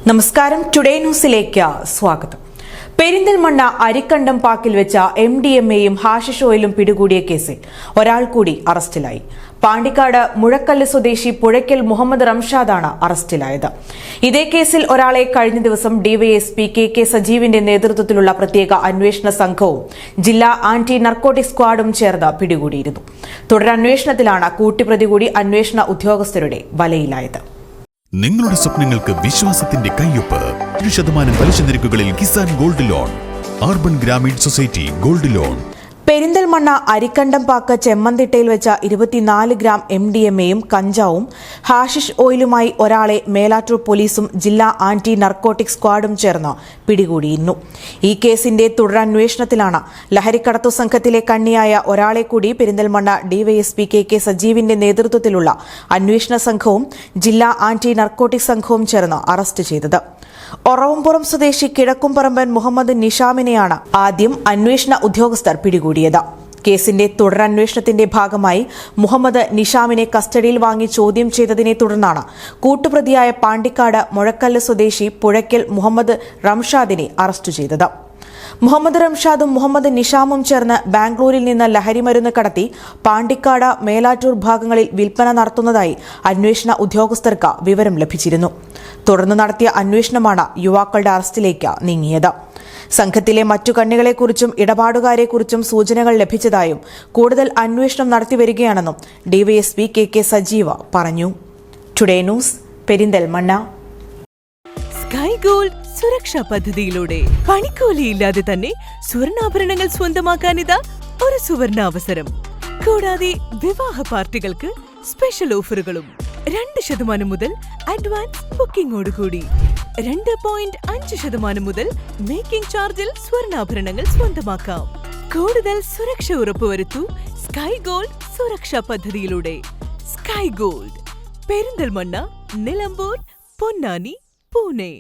നമസ്കാരം. ടുഡേ ന്യൂസിലേക്ക് സ്വാഗതം. പെരിന്തൽമണ്ണ അരിക്കണ്ടം പാക്കിൽ വെച്ച MDMA-യും ഹാഷിഷ് ഓയിലും പിടികൂടിയ കേസിൽ ഒരാൾ കൂടി അറസ്റ്റിലായി. പാണ്ടിക്കാട് മുഴക്കല്ല് സ്വദേശി പുഴയ്ക്കൽ മുഹമ്മദ് റംഷാദാണ് അറസ്റ്റിലായത്. ഇതേ കേസിൽ ഒരാളെ കഴിഞ്ഞ ദിവസം ഡിവൈഎസ്പി KK സജീവിന്റെ നേതൃത്വത്തിലുള്ള പ്രത്യേക അന്വേഷണ സംഘവും ജില്ലാ ആന്റി നർക്കോട്ടിക് സ്ക്വാഡും ചേർന്ന് പിടികൂടിയിരുന്നു. തുടരന്വേഷണത്തിലാണ് കൂട്ടുപ്രതി കൂടി അന്വേഷണ ഉദ്യോഗസ്ഥരുടെ വലയിലായത്. നിങ്ങളുടെ സ്വപ്നങ്ങൾക്ക് വിശ്വാസത്തിന്റെ കയ്യൊപ്പ് 1% പലിശ നിരക്കുകളിൽ Kisan gold loan. Urban Grameen society gold loan. Perinthalmanna Arikkandampak ചെമ്മന്തിട്ടയിൽ വെച്ച 24 ഗ്രാം MDMA-യും കഞ്ചാവും ഹാഷിഷ് ഓയിലുമായി ഒരാളെ മേലാറ്റൂർ പോലീസും ജില്ലാ ആന്റി നർക്കോട്ടിക് സ്ക്വാഡും ചേർന്ന് പിടികൂടിയിരുന്നു. ഈ കേസിന്റെ തുടരന്വേഷണത്തിലാണ് ലഹരിക്കടത്തു സംഘത്തിലെ കണ്ണിയായ ഒരാളെ കൂടി പെരിന്തൽമണ്ണ ഡിവൈഎസ്പി KK സജീവിന്റെ നേതൃത്വത്തിലുള്ള അന്വേഷണ സംഘവും ജില്ലാ ആന്റി നർക്കോട്ടിക് സംഘവും ചേർന്ന് അറസ്റ്റ് ചെയ്തത്. ഒറവംപുറം സ്വദേശി കിഴക്കുംപറമ്പൻ മുഹമ്മദ് നിഷാമിനെയാണ് ആദ്യം അന്വേഷണ ഉദ്യോഗസ്ഥർ പിടികൂടിയത്. കേസിന്റെ തുടരന്വേഷണത്തിന്റെ ഭാഗമായി മുഹമ്മദ് നിഷാമിനെ കസ്റ്റഡിയിൽ വാങ്ങി ചോദ്യം ചെയ്തതിനെ തുടർന്നാണ് കൂട്ടുപ്രതിയായ പാണ്ടിക്കാട് മുഴക്കല്ല് സ്വദേശി പുഴയ്ക്കൽ മുഹമ്മദ് റംഷാദിനെ അറസ്റ്റ് ചെയ്തത്. മുഹമ്മദ് റംഷാദും മുഹമ്മദ് നിഷാമും ചേർന്ന് ബാംഗ്ലൂരിൽ നിന്ന് ലഹരിമരുന്ന് കടത്തി പാണ്ടിക്കാട് മേലാറ്റൂർ ഭാഗങ്ങളിൽ വിൽപ്പന നടത്തുന്നതായി അന്വേഷണ ഉദ്യോഗസ്ഥർക്ക് വിവരം ലഭിച്ചിരുന്നു. തുടർന്ന് നടത്തിയ അന്വേഷണമാണ് യുവാക്കളുടെ അറസ്റ്റിലേക്ക് നീങ്ങിയത്. സംഘത്തിലെ മറ്റു കണ്ണികളെക്കുറിച്ചും ഇടപാടുകാരെക്കുറിച്ചും സൂചനകൾ ലഭിച്ചതായും കൂടുതൽ അന്വേഷണം നടത്തിവരികയാണെന്നും ഡിവൈഎസ്പി KK സജീവ പറഞ്ഞു. Today news, Perinthalmanna. Sky gold സുരക്ഷാ പദ്ധതിയിലൂടെ പണിക്കൂലിയില്ലാതെ തന്നെ സ്വർണ്ണാഭരണങ്ങൾ സ്വന്തമാക്കാനിതാ ഒരു സുവർണാവസരം. കൂടാതെ വിവാഹ പാർട്ടികൾക്ക് സ്പെഷ്യൽ ഓഫറുകളും 2% മുതൽ അഡ്വാൻസ് ബുക്കിംഗോടുകൂടി 2.5% മുതൽ മേക്കിംഗ് ചാർജിൽ സ്വർണ്ണാഭരണങ്ങൾ സ്വന്തമാക്കാം. കൂടുതൽ സുരക്ഷ ഉറപ്പുവരുത്തൂ സ്കൈ ഗോൾഡ് സുരക്ഷാ പദ്ധതിയിലൂടെ. Sky gold, Perinthalmanna, Nilambur, Ponnani, Pune.